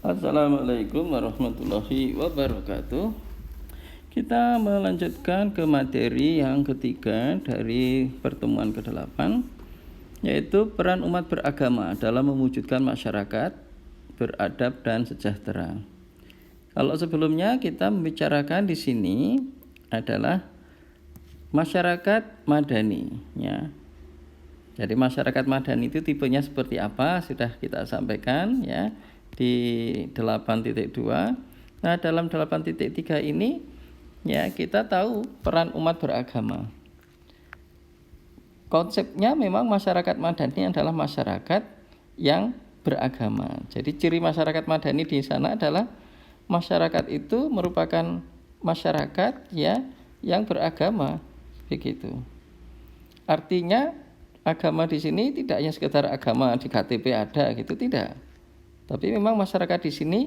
Assalamualaikum warahmatullahi wabarakatuh. Kita melanjutkan ke materi yang ketiga dari pertemuan ke-8, yaitu peran umat beragama dalam mewujudkan masyarakat beradab dan sejahtera. Kalau sebelumnya kita membicarakan di sini adalah masyarakat madani, ya. Jadi masyarakat madani itu tipenya seperti apa sudah kita sampaikan, ya, di 8.2. Nah, dalam 8.3 ini, ya, kita tahu peran umat beragama. Konsepnya memang masyarakat madani adalah masyarakat yang beragama. Jadi ciri masyarakat madani di sana adalah masyarakat itu merupakan masyarakat, ya, yang beragama, begitu. Artinya agama di sini tidak hanya sekedar agama di KTP ada gitu, tidak. Tapi memang masyarakat di sini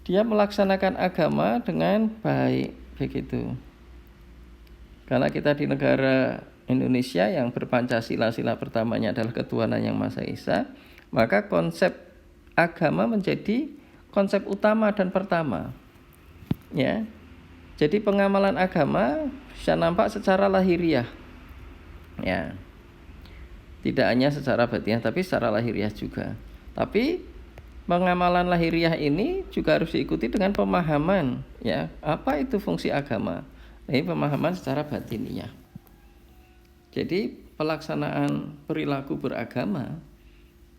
dia melaksanakan agama dengan baik, begitu. Karena kita di negara Indonesia yang berpancasila, sila pertamanya adalah ketuhanan yang Maha Esa, maka konsep agama menjadi konsep utama dan pertama. Ya. Jadi pengamalan agama bisa nampak secara lahiriah. Ya. Tidak hanya secara batiniah tapi secara lahiriah juga. Tapi pengamalan lahiriah ini juga harus diikuti dengan pemahaman, ya, apa itu fungsi agama. Ini pemahaman secara batiniah. Jadi pelaksanaan perilaku beragama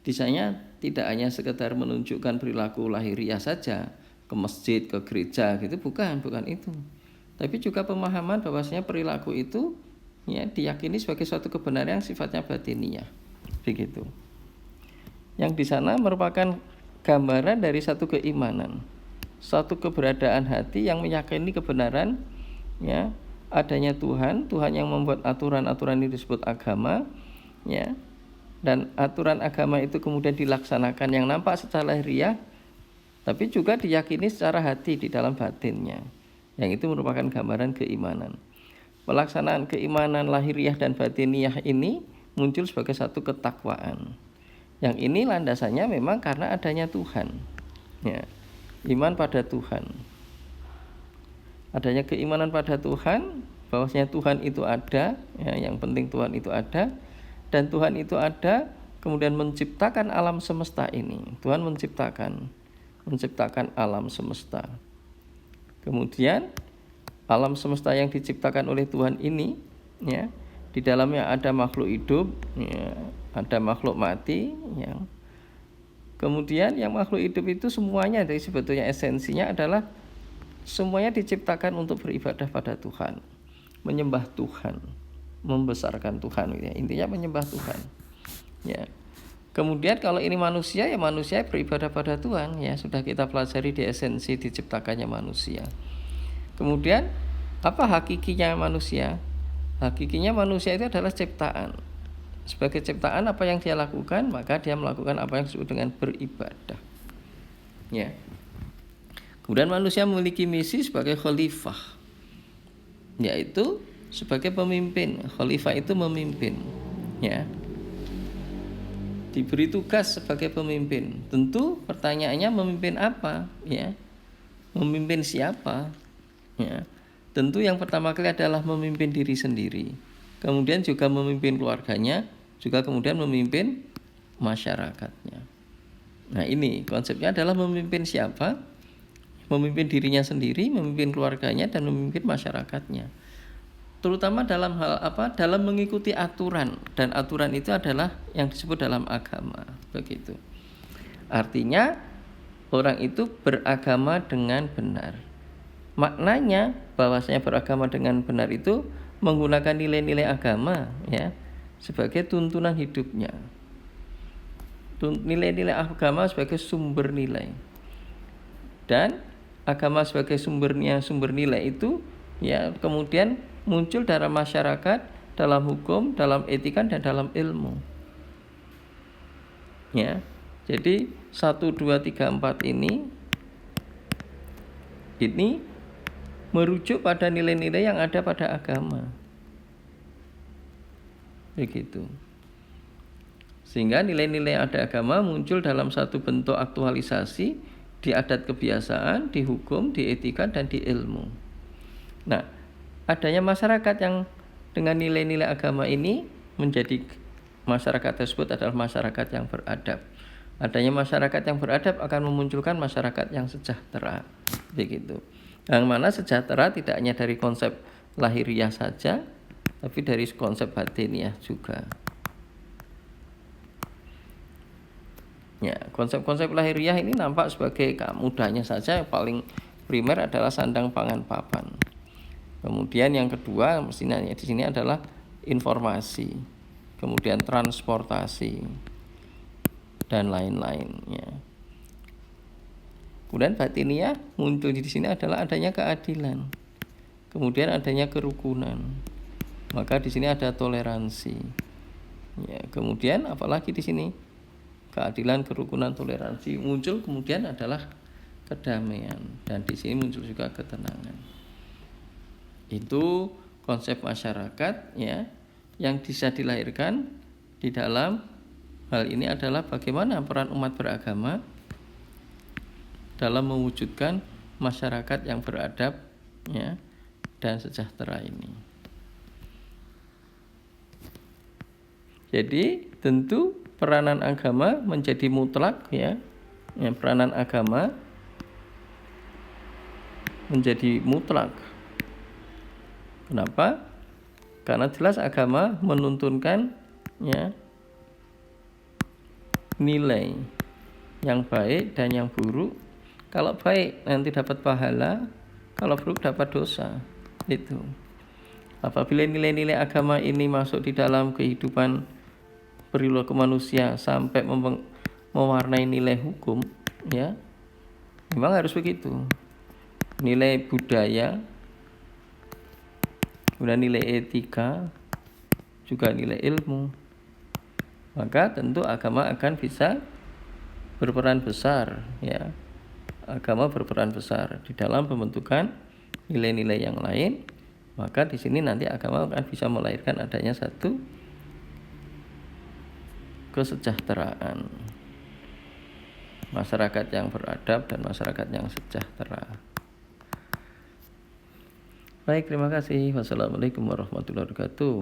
disanya tidak hanya sekedar menunjukkan perilaku lahiriah saja, ke masjid, ke gereja gitu, bukan itu. Tapi juga pemahaman bahwasanya perilaku itu, ya, diyakini sebagai suatu kebenaran yang sifatnya batiniah, begitu. Yang di sana merupakan gambaran dari satu keimanan, satu keberadaan hati yang meyakini kebenaran, ya, adanya Tuhan yang membuat aturan-aturan ini disebut agama, ya. Dan aturan agama itu kemudian dilaksanakan yang nampak secara lahiriah, tapi juga diyakini secara hati di dalam batinnya. Yang itu merupakan gambaran keimanan. Pelaksanaan keimanan lahiriah dan batiniah ini muncul sebagai satu ketakwaan. Yang ini landasannya memang karena adanya Tuhan. Ya, iman pada Tuhan. Adanya keimanan pada Tuhan, bahwasanya Tuhan itu ada, ya, yang penting Tuhan itu ada, dan Tuhan itu ada kemudian menciptakan alam semesta ini. Tuhan menciptakan alam semesta. Kemudian alam semesta yang diciptakan oleh Tuhan ini, ya, di dalamnya ada makhluk hidup, ya, ada makhluk mati, ya. Kemudian yang makhluk hidup itu semuanya dari sebetulnya esensinya adalah semuanya diciptakan untuk beribadah pada Tuhan, menyembah Tuhan, membesarkan Tuhan, ya. Intinya menyembah Tuhan, ya. Kemudian kalau ini manusia, ya manusia beribadah pada Tuhan, ya, sudah kita pelajari di esensi diciptakannya manusia. Kemudian apa hakikinya manusia? Hakikinya manusia itu adalah ciptaan. Sebagai ciptaan apa yang dia lakukan? Maka dia melakukan apa yang disebut dengan beribadah. Ya. Kemudian manusia memiliki misi sebagai khalifah, yaitu sebagai pemimpin. Khalifah itu memimpin, ya. Diberi tugas sebagai pemimpin. Tentu pertanyaannya memimpin apa, ya? Memimpin siapa? Ya. Tentu yang pertama kali adalah memimpin diri sendiri. Kemudian juga memimpin keluarganya, juga kemudian memimpin masyarakatnya. Nah, ini konsepnya adalah memimpin siapa? Memimpin dirinya sendiri, memimpin keluarganya, dan memimpin masyarakatnya. Terutama dalam hal apa? Dalam mengikuti aturan, dan aturan itu adalah yang disebut dalam agama, begitu. Artinya orang itu beragama dengan benar. Maknanya bahwasanya beragama dengan benar itu menggunakan nilai-nilai agama, ya, sebagai tuntunan hidupnya. Nilai-nilai agama sebagai sumber nilai. Dan agama sebagai sumber nilai itu, ya, kemudian muncul dalam masyarakat, dalam hukum, dalam etika, dan dalam ilmu. Ya. Jadi 1, 2, 3, 4 ini merujuk pada nilai-nilai yang ada pada agama. Begitu. Sehingga nilai-nilai ada agama muncul dalam satu bentuk aktualisasi di adat kebiasaan, di hukum, di etika, dan di ilmu. Nah, adanya masyarakat yang dengan nilai-nilai agama ini menjadi masyarakat tersebut adalah masyarakat yang beradab. Adanya masyarakat yang beradab akan memunculkan masyarakat yang sejahtera, begitu. Yang mana sejahtera tidak hanya dari konsep lahiriah saja, tapi dari konsep batiniah juga. Ya, konsep-konsep lahiriah ini nampak sebagai mudahnya saja, yang paling primer adalah sandang pangan papan. Kemudian yang kedua mestinya di sini adalah informasi, kemudian transportasi dan lain-lainnya. Kemudian batiniah muncul di sini adalah adanya keadilan, kemudian adanya kerukunan. Maka di sini ada toleransi. Ya, kemudian apalagi di sini keadilan, kerukunan, toleransi muncul, kemudian adalah kedamaian, dan di sini muncul juga ketenangan. Itu konsep masyarakat ya yang bisa dilahirkan di dalam hal ini adalah bagaimana peran umat beragama dalam mewujudkan masyarakat yang beradab ya dan sejahtera ini. Jadi tentu peranan agama menjadi mutlak ya. Peranan agama menjadi mutlak. Kenapa? Karena jelas agama menuntunkan ya nilai yang baik dan yang buruk. Kalau baik nanti dapat pahala, kalau buruk dapat dosa. Itu. Apabila nilai-nilai agama ini masuk di dalam kehidupan perilaku manusia sampai mewarnai nilai hukum ya, memang harus begitu. Nilai budaya, kemudian nilai etika, juga nilai ilmu, maka tentu agama akan bisa berperan besar ya. Agama berperan besar di dalam pembentukan nilai-nilai yang lain. Maka di sini nanti agama akan bisa melahirkan adanya satu kesejahteraan, masyarakat yang beradab dan masyarakat yang sejahtera. Baik, terima kasih. Wassalamualaikum warahmatullahi wabarakatuh.